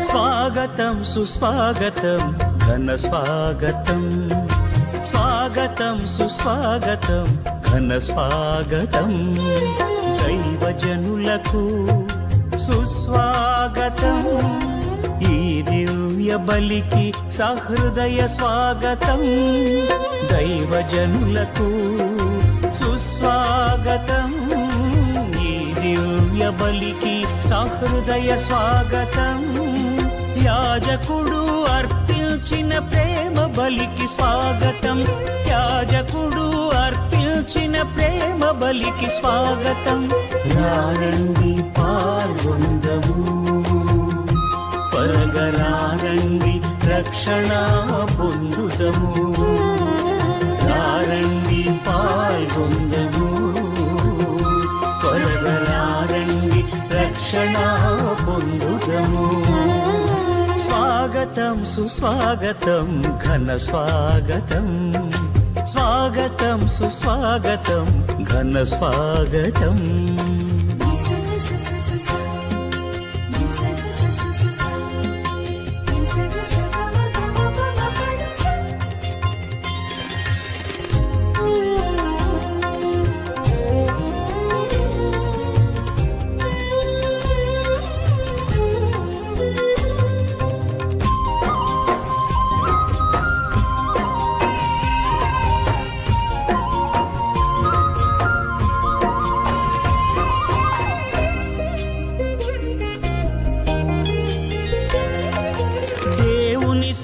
స్వాగతం సుస్వాగతం ఘన స్వాగతం, స్వాగతం సుస్వాగతం ఘన స్వాగతం, దైవజనులకు సుస్వాగతం, ఈ దివ్య బలికి సహృదయ స్వాగతం, దైవజనులకు సుస్వాగతం, ఈ దివ్య బలికి సహృదయ స్వాగతం, యాజకుడు అర్పించిన ప్రేమ బలికి స్వాగతం, యాజకుడు అర్పించిన ప్రేమ బలికి స్వాగతం, రారండి పాల్గొందము, త్వరగరారండి రక్షణ పొందుదము, రారండి పాల్గొందము, త్వరగరారండి రక్షణ పొందుదము. స్వాగతం సుస్వాగతం ఘన స్వాగతం, స్వాగతం సుస్వాగతం ఘన స్వాగతం.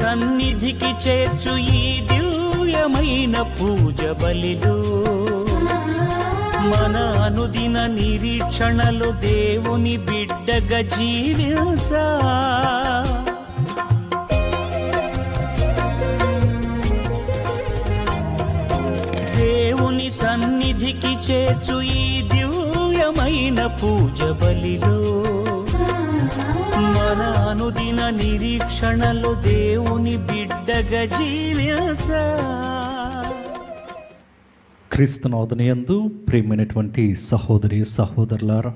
సన్నిధికి చేర్చు ఈ దివ్యమైన పూజ బలిలో, మన అనుదిన నిరీక్షణలో దేవుని బిడ్డగా జీవించా, దేవుని సన్నిధికి చేర్చు ఈ దివ్యమైన పూజ బలిలో, మన అనుదిన నిరీక్షణలో దేవుని బిడ్డగా జీవించా. క్రీస్తునాథునియందు ప్రియమైనటువంటి సహోదరి సహోదరులారా,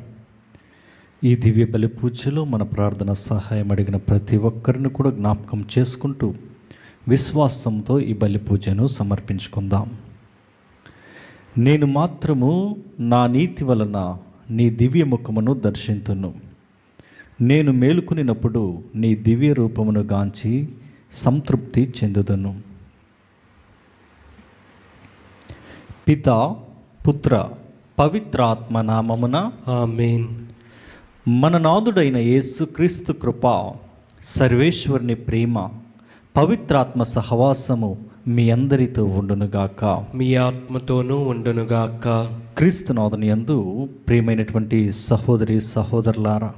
ఈ దివ్య బలి పూజలో మన ప్రార్థన సహాయం అడిగిన ప్రతి ఒక్కరిని కూడా జ్ఞాపకం చేసుకుంటూ విశ్వాసంతో ఈ బలి పూజను సమర్పించుకుందాం. నేను మాత్రము నా నీతి వలన నీ దివ్య ముఖమును దర్శింతును. నేను మేలుకునినప్పుడు నీ దివ్య రూపమును గాంచి సంతృప్తి చెందుదును. పిత, పుత్ర, పవిత్రాత్మ నామమున ఆమేన్. మన నాథుడైన యేసుక్రీస్తు కృప, సర్వేశ్వరుని ప్రేమ, పవిత్రాత్మ సహవాసము మీ అందరితో ఉండునుగాక. మీ ఆత్మతోనూ ఉండునుగాక. క్రీస్తునాథుని యందు ప్రియమైనటువంటి సహోదరి సహోదరులారా,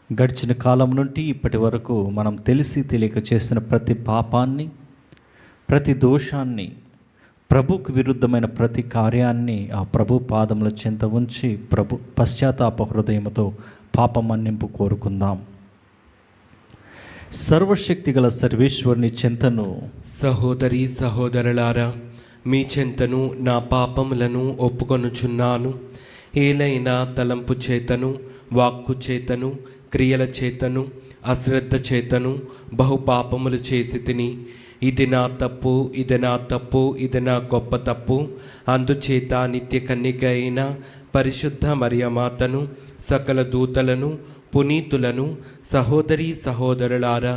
గడిచిన కాలం నుండి ఇప్పటి వరకు మనం తెలిసి తెలియక చేసిన ప్రతి పాపాన్ని, ప్రతి దోషాన్ని, ప్రభుకు విరుద్ధమైన ప్రతి కార్యాన్ని ఆ ప్రభు పాదముల చెంత ఉంచి ప్రభు పశ్చాత్తాప హృదయముతో పాప మన్నింపు కోరుకుందాం. సర్వశక్తి గల సర్వేశ్వరుని చెంతను, సహోదరి సహోదరులారా, మీ చెంతను నా పాపములను ఒప్పుకొనుచున్నాను. ఏలైనా తలంపు చేతను, వాక్కు చేతను, క్రియల చేతను, అశ్రద్ధ చేతను బహుపాపములు చేసి తిని, ఇది నా తప్పు, ఇది నా తప్పు, ఇది నా గొప్ప తప్పు. అందుచేత నిత్య కన్యక అయిన పరిశుద్ధ మరియమాతను, సకల దూతలను, పునీతులను, సహోదరి సహోదరులారా,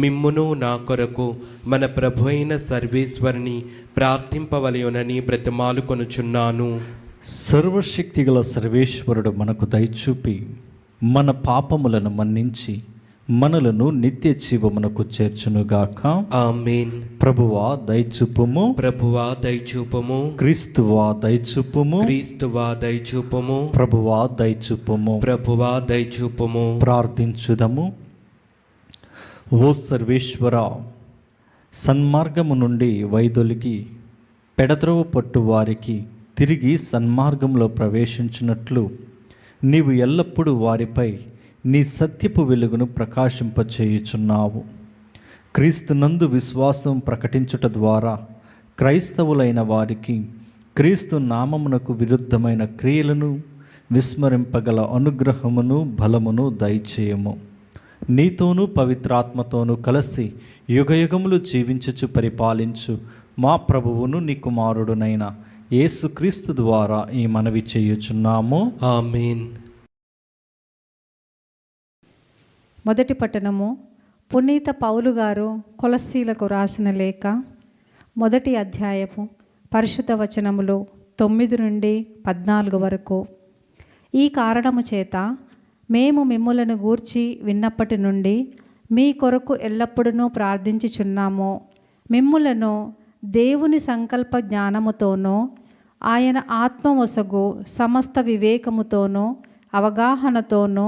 మిమ్మును నా కొరకు మన ప్రభు అయిన సర్వేశ్వరుని ప్రార్థింపవలయునని బ్రతిమాలుకొనుచున్నాను. సర్వశక్తి గల సర్వేశ్వరుడు మనకు దయచూపి మన పాపములను మన్నించి మనలను నిత్య జీవమునకు చేర్చునుగాక. ఆమేన్. ప్రభువా దయచూపుము, ప్రభువా దయచూపము, క్రీస్తువా దయచూపుము, క్రీస్తువా దయచూపము, ప్రభువా దయచూపుము. ప్రభువా దయచూపము. ప్రార్థించుదము. ఓ సర్వేశ్వర, సన్మార్గము నుండి వైదొలిగి పెడద్రవ పట్టు వారికి తిరిగి సన్మార్గంలో ప్రవేశించినట్లు నీవు ఎల్లప్పుడూ వారిపై నీ సత్యపు వెలుగును ప్రకాశింపచేయుచున్నావు. క్రీస్తునందు విశ్వాసం ప్రకటించుట ద్వారా క్రైస్తవులైన వారికి క్రీస్తు నామమునకు విరుద్ధమైన క్రియలను విస్మరింపగల అనుగ్రహమును బలమును దయచేయము. నీతోనూ పవిత్రాత్మతోనూ కలిసి యుగయుగములు జీవించుచు పరిపాలించు మా ప్రభువును నీ కుమారుడునైన యేసుక్రీస్తు ద్వారా ఈ మనవి చేయుచున్నాము. ఆమేన్. మొదటి పట్టణము పునీత పౌలు గారు కొలస్సీలకు రాసిన లేఖ, మొదటి అధ్యాయము, పరిశుద్ధ వచనములు 9 నుండి 14 వరకు. ఈ కారణము చేత మేము మిమ్ములను గూర్చి విన్నప్పటి నుండి మీ కొరకు ఎల్లప్పుడూ ప్రార్థించుచున్నాము. మిమ్ములను దేవుని సంకల్ప జ్ఞానముతోనూ ఆయన ఆత్మవొసగు సమస్త వివేకముతోనూ అవగాహనతోనూ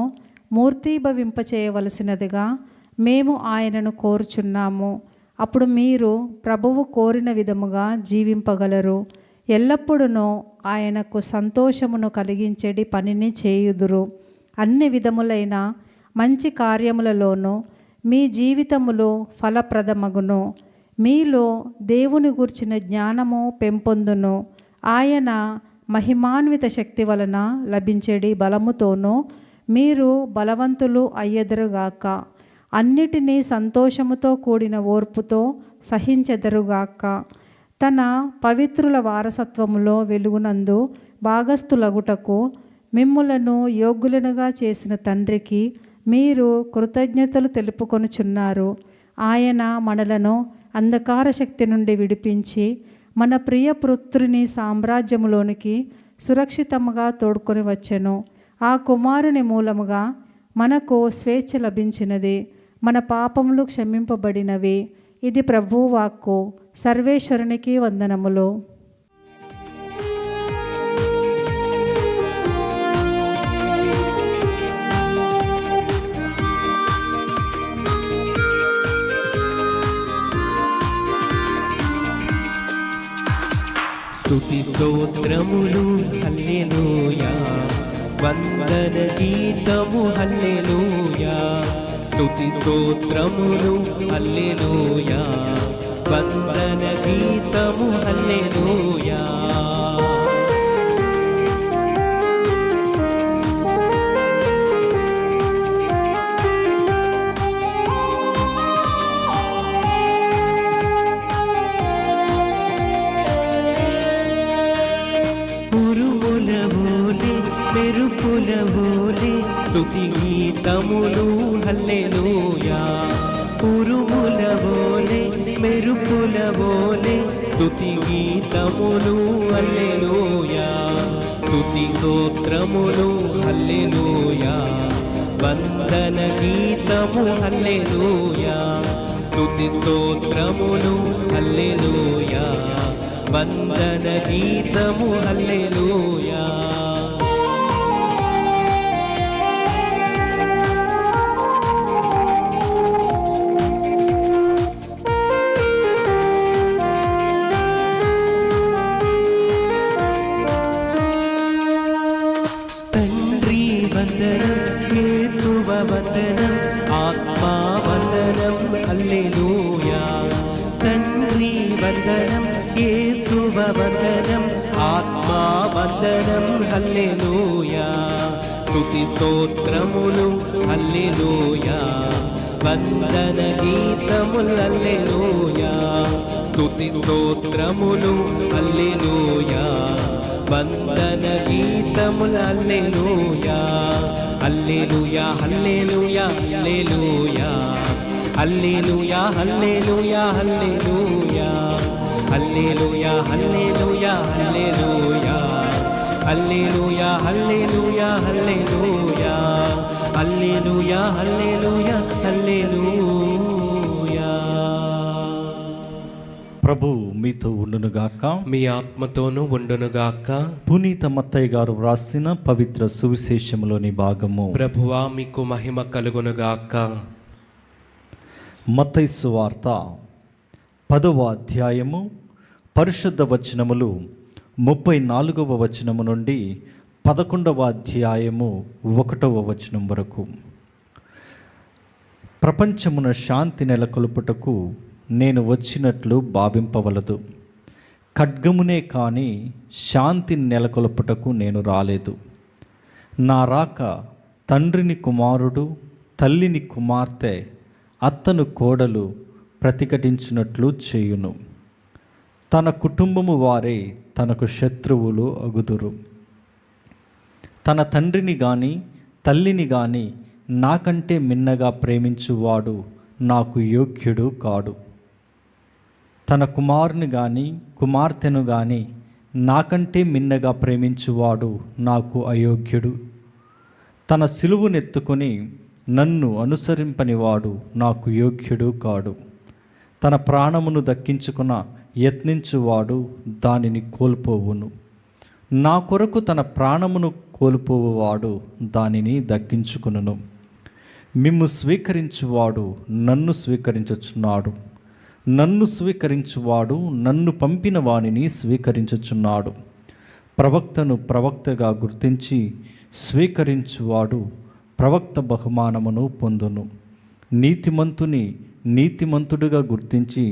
మూర్తీభవింపచేయవలసినదిగా మేము ఆయనను కోరుచున్నాము. అప్పుడు మీరు ప్రభువు కోరిన విధముగా జీవింపగలరు. ఎల్లప్పుడూ ఆయనకు సంతోషమును కలిగించేడి పనిని చేయుదురు. అన్ని విధములైన మంచి కార్యములలోనూ మీ జీవితములు ఫలప్రదమగును. మీలో దేవుని గూర్చిన జ్ఞానము పెంపొందును. ఆయన మహిమాన్విత శక్తి వలన లభించేడి బలముతోనూ మీరు బలవంతులు అయ్యెదరుగాక. అన్నిటినీ సంతోషముతో కూడిన ఓర్పుతో సహించెదరుగాక. తన పవిత్రుల వారసత్వములో వెలుగునందు భాగస్థులగుటకు మిమ్ములను యోగ్యులనుగా చేసిన తండ్రికి మీరు కృతజ్ఞతలు తెలుపుకొనుచున్నారు. ఆయన మనలను అంధకార శక్తి నుండి విడిపించి మన ప్రియ పుత్రుని సామ్రాజ్యములోనికి సురక్షితముగా తోడుకొని వచ్చెను. ఆ కుమారుని మూలముగా మనకు స్వేచ్ఛ లభించినది, మన పాపములు క్షమింపబడినవి. ఇది ప్రభువు వాక్కు. సర్వేశ్వరునికి వందనములు. స్తుతి స్తోత్రములు హల్లెలూయా, వందన గీతము హల్లెలూయా. స్తుతి స్తోత్రములు హల్లెలూయా, వందన గీతము హల్లెలూయా. మెరుపుల వోలే స్తుతి గీతములు హల్లెలూయా. ఉరుముల వోలే మెరుపుల వోలే స్తుతి గీతములు హల్లెలూయా. స్తుతి స్తోత్రములు హల్లెలూయా. వందన గీతము హల్లెలూయా. స్తుతి స్తోత్రములు హల్లెలూయా. వందన గీతము హల్లెలూయా. తండ్రి వందనం, యేసువ వందనం, ఆత్మా వందనం హల్లెలూయా. తండ్రి వందనం, యేసువ వందనం, ఆత్మా వందనం హల్లెలూయా. స్తుతి స్తోత్రములు హల్లెలూయా. వందన గీతములు హల్లెలూయా. స్తుతి స్తోత్రములు హల్లెలూయా. వందన గీతములు హల్లెలూయా. హల్లెలూయా హల్లెలూయా హల్లెలూయా. హల్లెలూయా హల్లెలూయా హల్లెలూయా. హల్లెలూయా హల్లెలూయా హల్లెలూయా. హల్లెలూయా హల్లెలూయా హల్లెలూయా. హల్లెలూయా హల్లెలూయా హల్లెలూయా. ప్రభు మీతో ఉండునుగాక, మీ ఆత్మతోనూ ఉండునుగాక. పునీత మత్తయ్య గారు వ్రాసిన పవిత్ర సువిశేషములోని భాగము. ప్రభువా మీకు మహిమ కలుగునుగాక. మత్తయి సువార్త 10వ అధ్యాయము పరిశుద్ధ వచనములు 34వ వచనము నుండి 11వ అధ్యాయము 1వ వచనం వరకు. ప్రపంచమున శాంతి నెలకొల్పుటకు నేను వచ్చినట్లు భావింపవలదు. ఖడ్గమునే కాని శాంతిని నెలకొల్పుటకు నేను రాలేదు. నా రాక తండ్రిని కుమారుడు, తల్లిని కుమార్తె, అత్తను కోడలు ప్రతిఘటించినట్లు చేయును. తన కుటుంబము వారే తనకు శత్రువులు అగుదురు. తన తండ్రిని గాని తల్లిని గాని నాకంటే మిన్నగా ప్రేమించువాడు నాకు యోగ్యుడు కాడు. తన కుమారుని గాని కుమార్తెను గాని నాకంటే మిన్నగా ప్రేమించువాడు నాకు అయోగ్యుడు. తన సిలువనెత్తుకొని నన్ను అనుసరింపనివాడు నాకు యోగ్యుడు కాడు. తన ప్రాణమును దక్కించుకున్న యత్నించువాడు దానిని కోల్పోవును. నా కొరకు తన ప్రాణమును కోల్పోవువాడు దానిని దక్కించుకును. మిమ్ము స్వీకరించువాడు నన్ను స్వీకరించుచున్నాడు. నన్ను స్వీకరించువాడు నన్ను పంపిన వానిని స్వీకరించుచున్నాడు. ప్రవక్తను ప్రవక్తగా గుర్తించి స్వీకరించువాడు ప్రవక్త బహుమానమును పొందును. నీతిమంతుని నీతిమంతుడుగా గుర్తించి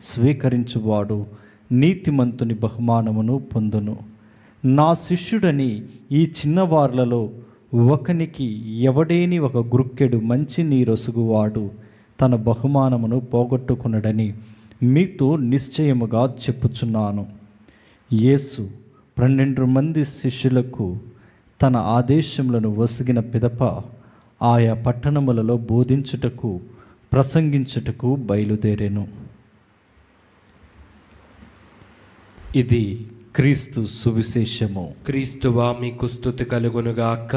స్వీకరించువాడు నీతిమంతుని బహుమానమును పొందును. నా శిష్యుడని ఈ చిన్నవార్లలో ఒకనికి ఎవడేని ఒక గుర్కెడు మంచి నీరొసుగువాడు తన బహుమానమును పోగొట్టుకునడని మీతో నిశ్చయముగా చెప్పుచున్నాను. యేసు 12 మంది శిష్యులకు తన ఆదేశములను వసిగిన పిదప ఆయా పట్టణములలో బోధించుటకు ప్రసంగించుటకు బయలుదేరెను. ఇది క్రీస్తు సువిశేషము. క్రీస్తువా మీకు స్తుతి కలుగునుగాక.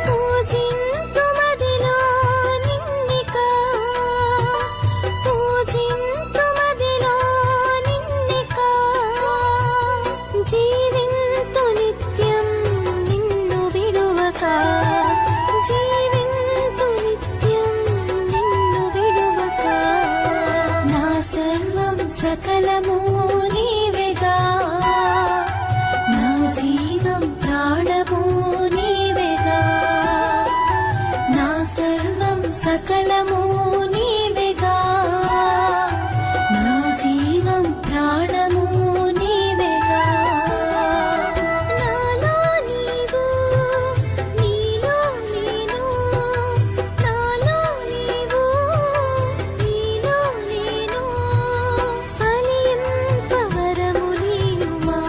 పూజింతు మదిలో నిన్నిక సకలము నీవేగా, నా జీవం ప్రాణము నీవేగా. నాలో నీవు, నీలో నేను, నాలో నీవు, నీలో నేను, ఫలింపవరము నీయుమా,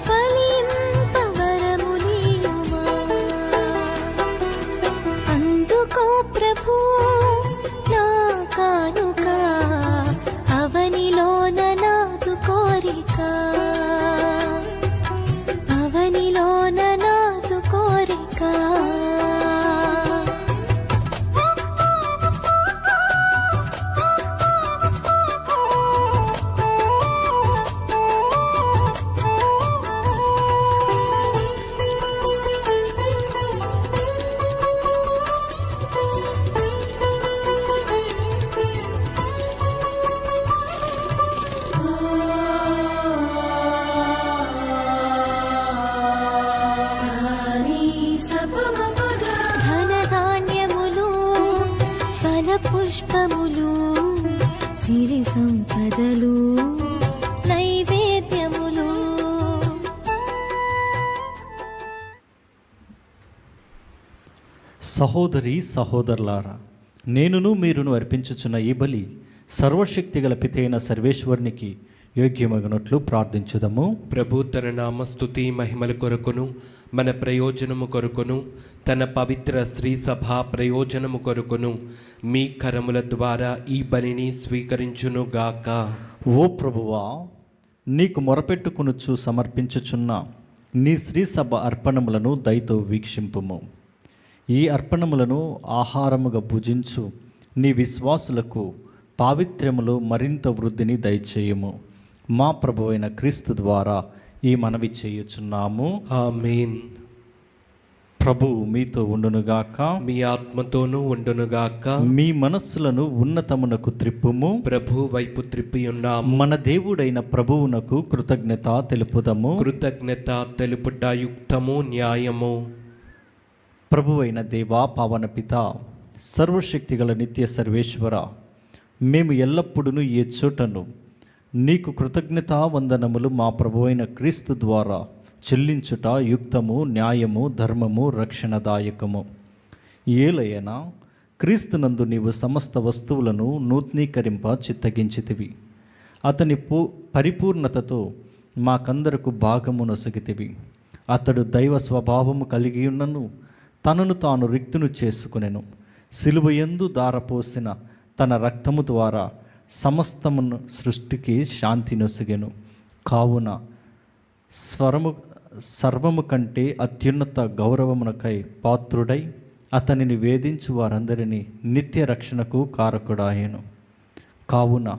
ఫలింపవరము నీయుమా. అందుకో ప్రభు నా కానుక, అవనిలోన నాదు కోరిక, అవనిలోన నాదు కోరిక. ధనధాన్యములు, ఫలపుష్పములు, సిరి సంపదలు, నైవేద్యములు. సహోదరి సహోదరులారా, నేనును మీరును అర్పించుచున్న ఈ బలి సర్వశక్తిగల పితైన సర్వేశ్వరునికి యోగ్యమగినట్లు ప్రార్థించుదము. ప్రభు తన నామస్తుతి మహిమల కొరకును మన ప్రయోజనము కొరకును తన పవిత్ర శ్రీ సభ ప్రయోజనము కొరకును మీ కరముల ద్వారా ఈ బలిని స్వీకరించునుగాక. ఓ ప్రభువా, నీకు మొరపెట్టుకొనుచు సమర్పించుచున్న నీ శ్రీ సభ అర్పణములను దయతో వీక్షింపుము. ఈ అర్పణములను ఆహారముగా భుజించు నీ విశ్వాసులకు పావిత్ర్యములో మరింత వృద్ధిని దయచేయము. మా ప్రభువైన క్రీస్తు ద్వారా ఈ మనవి చేయుచున్నాము. ఆమేన్. ప్రభు మీతో ఉండునుగాక, మీ ఆత్మతోనూ ఉండునుగాక. మీ మనస్సులను ఉన్నతమునకు త్రిప్పుము. ప్రభు వైపు త్రిప్పి ఉన్నాము. మన దేవుడైన ప్రభువునకు కృతజ్ఞత తెలుపుదము. కృతజ్ఞత తెలుపుట యుక్తము, న్యాయము. ప్రభువైన దేవా, పావన పిత, సర్వశక్తిగల నిత్య సర్వేశ్వర, మేము ఎల్లప్పుడూ ఏ చోటను నీకు కృతజ్ఞతా వందనములు మా ప్రభువైన క్రీస్తు ద్వారా చెల్లించుట యుక్తము, న్యాయము, ధర్మము, రక్షణదాయకము. ఏలయనా క్రీస్తునందు నీవు సమస్త వస్తువులను నూతనీకరింప చిత్తగించితివి. అతని పరిపూర్ణతతో మాకందరకు భాగము నొసగితివి. అతడు దైవ స్వభావము కలిగి ఉన్నను తనను తాను రిక్తును చేసుకునెను. సిలువయందు దారపోసిన తన రక్తము ద్వారా సమస్తమును సృష్టికి శాంతి నొసగెను. కావున సర్వము కంటే అత్యున్నత గౌరవమునకై పాత్రుడై అతనిని వేధించు వారందరినీ నిత్య రక్షణకు కారకుడాయెను. కావున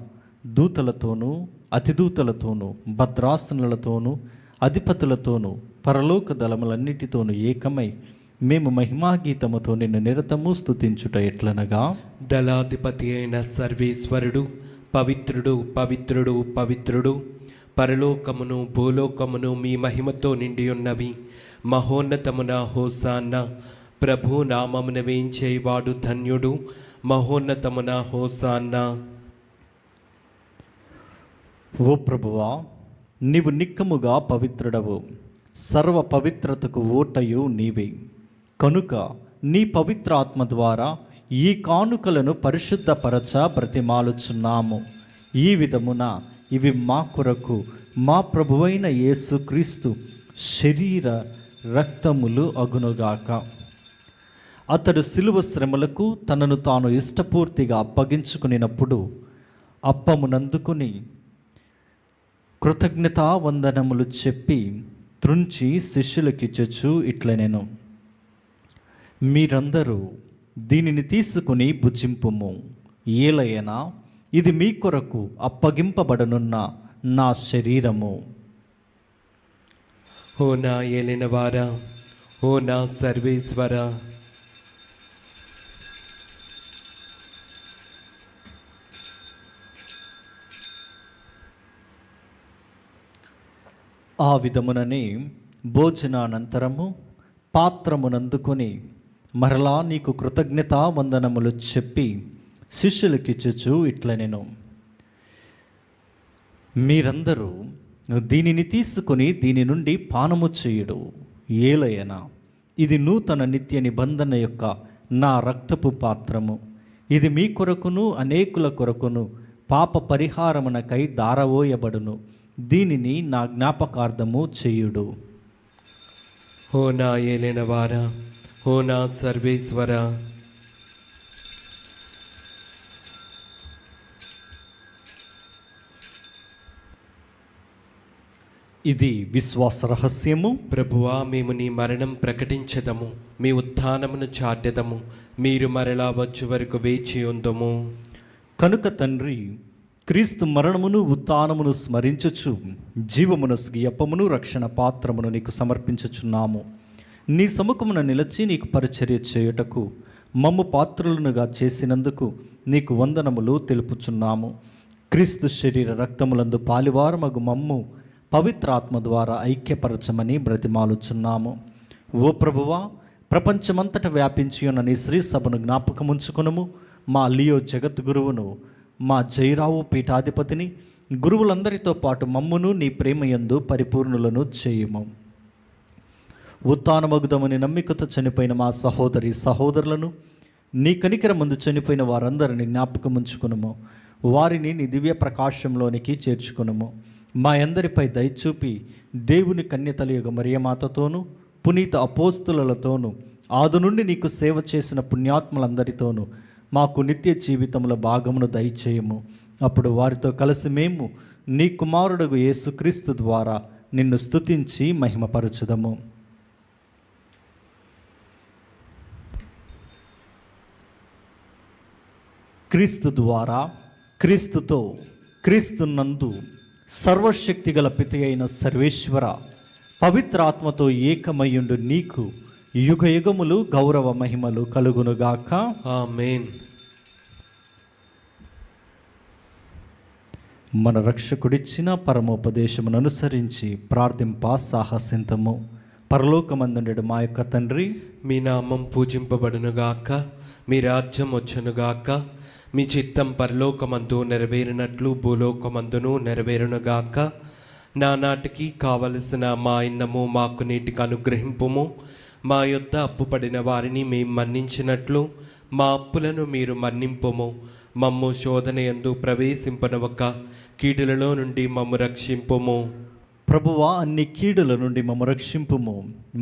దూతలతోనూ అతిదూతలతోనూ భద్రాసనులతోనూ అధిపతులతోనూ పరలోక దళములన్నిటితోనూ ఏకమై మేము మహిమాగీతముతో నిన్ను నిరతము స్తుతించుట ఎట్లనగా, దళాధిపతి అయిన సర్వేశ్వరుడు పవిత్రుడు, పవిత్రుడు, పవిత్రుడు, పరలోకమును భూలోకమును మీ మహిమతో నిండి ఉన్నవి. మహోన్నతమున హోసాన్న. ప్రభు నామమున వేయించేవాడు ధన్యుడు. మహోన్నతమున హోసాన్న. ఓ ప్రభువా, నీవు నిక్కముగా పవిత్రుడవు. సర్వ పవిత్రతకు ఓటయు నీవే. కనుక నీ పవిత్ర ఆత్మ ద్వారా ఈ కానుకలను పరిశుద్ధపరచ బ్రతిమాలుచున్నాము. ఈ విధమున ఇవి మా కొరకు మా ప్రభువైన యేసుక్రీస్తు శరీర రక్తములు అగునుగాక. అతడు శిలువ శ్రమలకు తనను తాను ఇష్టపూర్తిగా అప్పగించుకునినప్పుడు అప్పమునందుకుని కృతజ్ఞతా వందనములు చెప్పి త్రుంచి శిష్యులకిచ్చుచు ఇట్లనెను, మీరందరూ దీనిని తీసుకుని భుజింపుము. ఏలయనా ఇది మీ కొరకు అప్పగింపబడనున్న నా శరీరము. ఓ నా ఏలినవారా, ఓ నా సర్వేశ్వర, ఆ విధముననే భోజనానంతరము పాత్రమునందుకొని మరలా నీకు కృతజ్ఞతా వందనములు చెప్పి శిష్యులకిచ్చుచు ఇట్ల నేను, మీరందరూ దీనిని తీసుకొని దీని నుండి పానము చేయుడు. ఏలయనా ఇది నూతన నిత్య నిబంధన యొక్క నా రక్తపు పాత్రము. ఇది మీ కొరకును అనేకుల కొరకును పాప పరిహారమునకై దారవోయబడును. దీనిని నా జ్ఞాపకార్థము చేయుడు. ఓ నా ఏలిన వారా, ఓ నా సర్వేశ్వర, ఇది విశ్వాస రహస్యము. ప్రభువా, మేము నీ మరణం ప్రకటించదము, మీ ఉత్థానమును చాటెదము, మీరు మరలా వచ్చు వరకు వేచి ఉందము. కనుక తండ్రి, క్రీస్తు మరణమును ఉత్థానమును స్మరించుచు జీవమును స్వీయపమును రక్షణ పాత్రమును నీకు సమర్పించుచున్నాము. నీ సముఖమున నిలచి నీకు పరిచర్య చేయుటకు మమ్ము పాత్రులనుగా చేసినందుకు నీకు వందనములు తెలుపుచున్నాము. క్రీస్తు శరీర రక్తములందు పాలివారమగు మమ్ము పవిత్రాత్మ ద్వారా ఐక్యపరచమని బ్రతిమాలుచున్నాము. ఓ ప్రభువా, ప్రపంచమంతట వ్యాపించి ఉన్న నీ శ్రీ సభను జ్ఞాపకముంచుకునుము. మా లియో జగద్గురువును, మా జైరావు పీఠాధిపతిని, గురువులందరితో పాటు మమ్మును నీ ప్రేమయందు పరిపూర్ణులను చేయుము. ఉత్థానమగుదమని నమ్మికతో చనిపోయిన మా సహోదరి సహోదరులను, నీ కనికర ముందు చనిపోయిన వారందరిని జ్ఞాపకముంచుకునుము. వారిని నీ దివ్య ప్రకాశంలోనికి చేర్చుకునుము. మా అందరిపై దయచూపి దేవుని కన్యతలియుగ మరియమాతతోనూ పునీత అపోస్తులతోనూ ఆది నుండి నీకు సేవ చేసిన పుణ్యాత్ములందరితోనూ మాకు నిత్య జీవితంలో భాగమును దయచేయము. అప్పుడు వారితో కలిసి మేము నీ కుమారుడు యేసుక్రీస్తు ద్వారా నిన్ను స్తుతించి మహిమపరచుదము. క్రీస్తు ద్వారా, క్రీస్తుతో, క్రీస్తునందు సర్వశక్తి గల పిత అయిన సర్వేశ్వర, పవిత్రాత్మతో ఏకమయ్యుండు నీకు యుగ యుగములు గౌరవ మహిమలు కలుగునుగాక. ఆమేన్. మన రక్షకుడిచ్చిన పరమోపదేశమును అనుసరించి ప్రార్థింప సాహసింతము. పరలోకమందుండెడు మా యొక్క తండ్రి, మీ నామం పూజింపబడునుగాక, మీ రాజ్యం వచ్చునుగాక, మీ చిత్తం పరలోకమందు నెరవేరినట్లు భూలోకమందును నెరవేరునుగాక. నానాటికి కావలసిన మా అన్నము మాకు నీటికి అనుగ్రహింపుము. మా యొద్ద అప్పుపడిన వారిని మేము మన్నించినట్లు మా అప్పులను మీరు మన్నింపుము. మమ్ము శోధనయందు ప్రవేశింపనవక కీడులలో నుండి మమ్ము రక్షింపుము. ప్రభువా, అన్ని కీడుల నుండి మమ్ము రక్షింపుము.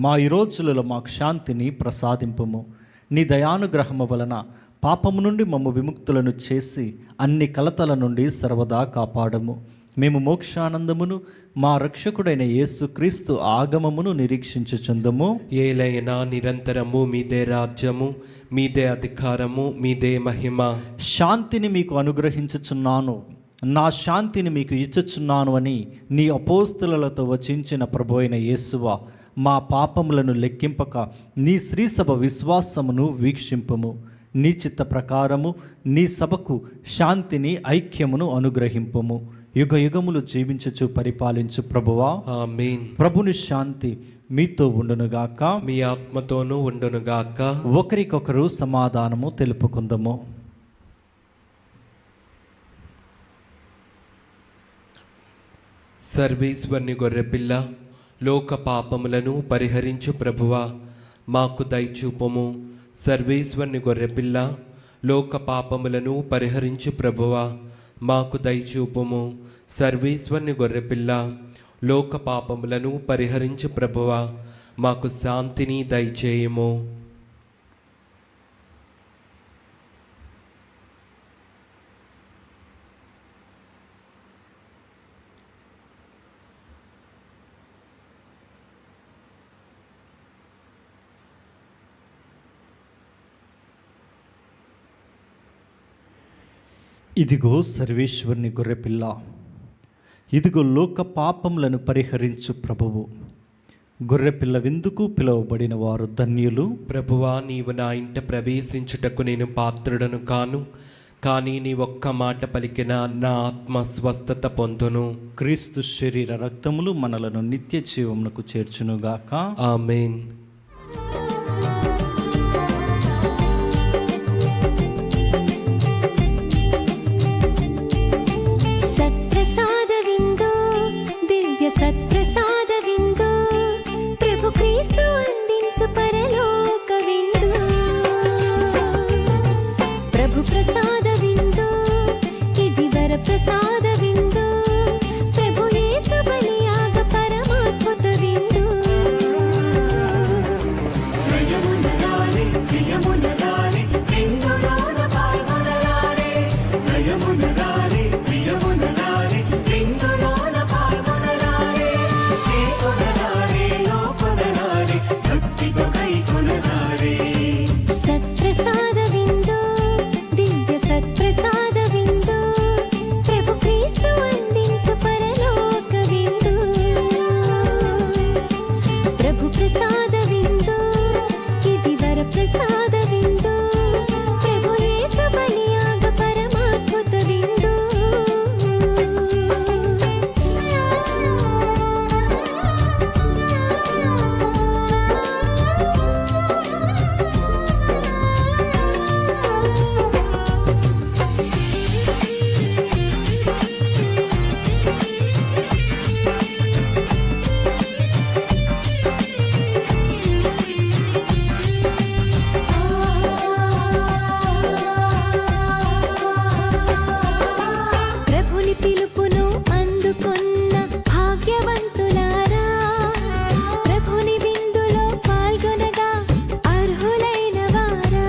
మా ఈ రోజులలో మాకు శాంతిని ప్రసాదింపుము. నీ దయానుగ్రహము వలన పాపము నుండి మమ్ము విముక్తులను చేసి అన్ని కలతల నుండి సర్వదా కాపాడము. మేము మోక్షానందమును మా రక్షకుడైన యేసుక్రీస్తు ఆగమమును నిరీక్షించుచుందము. ఏలైనా నిరంతరము మీదే రాజ్యము, మీదే అధికారము, మీదే మహిమ. శాంతిని మీకు అనుగ్రహించుచున్నాను, నా శాంతిని మీకు ఇచ్చుచున్నాను అని నీ అపోస్తులతో వచించిన ప్రభు అయిన యేసువా, మా పాపములను లెక్కింపక నీ శ్రీసభ విశ్వాసమును వీక్షింపము. నీ చిత్త ప్రకారము నీ సభకు శాంతిని ఐక్యమును అనుగ్రహింపము. యుగ యుగములు జీవించుచు పరిపాలించు ప్రభువా, ఆమేన్. ప్రభుని శాంతి మీతో ఉండునుగాక, మీ ఆత్మతోనూ ఉండునుగాక. ఒకరికొకరు సమాధానము తెలుపుకుందము. సర్వేశ్వరుని గొర్రెపిల్ల, లోక పాపములను పరిహరించు ప్రభువా, మాకు దయచూపుము. సర్వేశ్వరుని గొర్రెపిల్ల, లోక పాపములను పరిహరించు ప్రభువా, మాకు దయచూపుము. సర్వేశ్వరుని గొర్రెపిల్ల, లోక పాపములను పరిహరించు ప్రభువా, మాకు శాంతిని దయచేయము. ఇదిగో సర్వేశ్వరుని గొర్రెపిల్ల, ఇదిగో లోక పాపములను పరిహరించు ప్రభువు. గొర్రెపిల్ల విందుకు పిలువబడిన వారు ధన్యులు. ప్రభువా, నీవు నా ఇంట ప్రవేశించుటకు నేను పాత్రుడను కాను, కానీ నీ ఒక్క మాట పలికిన నా ఆత్మ స్వస్థత పొందును. క్రీస్తు శరీర రక్తములు మనలను నిత్య జీవమునకు చేర్చునుగాక. ఆమేన్. సత్ప్రసాద విందు దివ్య సత్ప్రసాద విందు ప్రభు క్రీస్తు అందించు పరలోక విందు ప్రభు ప్రసాద విందు ఇది వర ప్రసాద విందు ప్రభు యేసు బలియాగ పరమాద్భుత విందు ప్రభుని పిలుపును అందుకున్న భాగ్యవంతులారా ప్రభుని విందులో పాల్గొనగా అర్హులైన వారా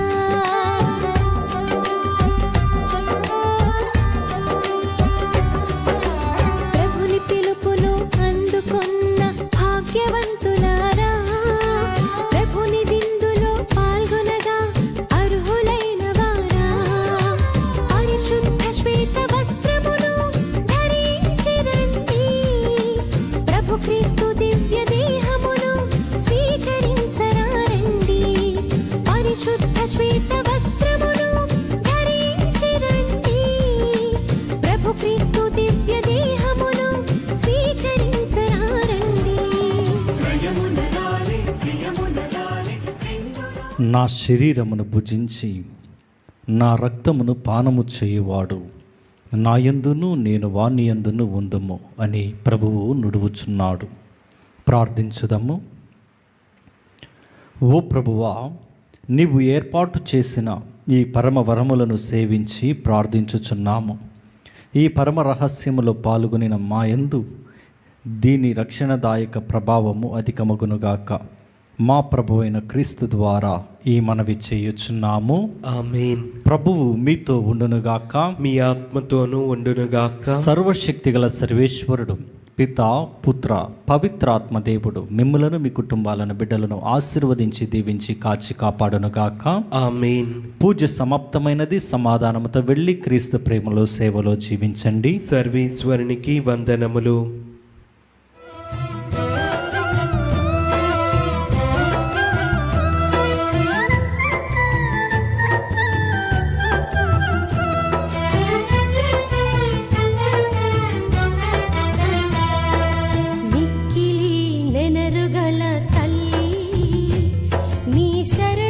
ప్రభుని పిలుపును అందుకున్న భాగ్యవంతులారా ప్రభుని విందులో పాల్గొనగా అర్హులైన వారా పరిశుద్ధ శ్వేత వస్త్రమును ధరించి రండి ప్రభు క్రీస్తు దివ్య దేహమును స్వీకరించరారండి పరిశుద్ధ శ్వేత వస్త్రమును ధరించి రండి ప్రభు క్రీస్తు దివ్య దేహమును స్వీకరించరారండి నా శరీరమును భుజించి నా రక్తమును పానము చేయువాడు నా యందును నేను వాని యందును ఉందుము అని ప్రభువు నుడువుచున్నాడు. ప్రార్థించుదము. ఓ ప్రభువా, నీవు ఏర్పాటు చేసిన ఈ పరమ వరములను సేవించి ప్రార్థించుచున్నాము. ఈ పరమ రహస్యములో పాల్గొనిన మా యందు దీని రక్షణదాయక ప్రభావము అధికమగునుగాక. మా ప్రభువైన క్రీస్తు ద్వారా ఈ మనవి చేయుచున్నాము. ఆమేన్. ప్రభువు మీతో ఉండునుగాక. మీ ఆత్మతోనూ ఉండునుగాక. సర్వశక్తిగల సర్వేశ్వరుడు పిత పుత్ర పవిత్రాత్మ దేవుడు మిమ్ములను మీ కుటుంబాలను బిడ్డలను ఆశీర్వదించి దీవించి కాచి కాపాడునుగాక. ఆమేన్. పూజ సమాప్తమైనది. సమాధానముతో వెళ్ళి క్రీస్తు ప్రేమలో సేవలో జీవించండి. సర్వేశ్వరునికి వందనములు. మిక్కిలి నెనరుగల తల్లి నీ శరణు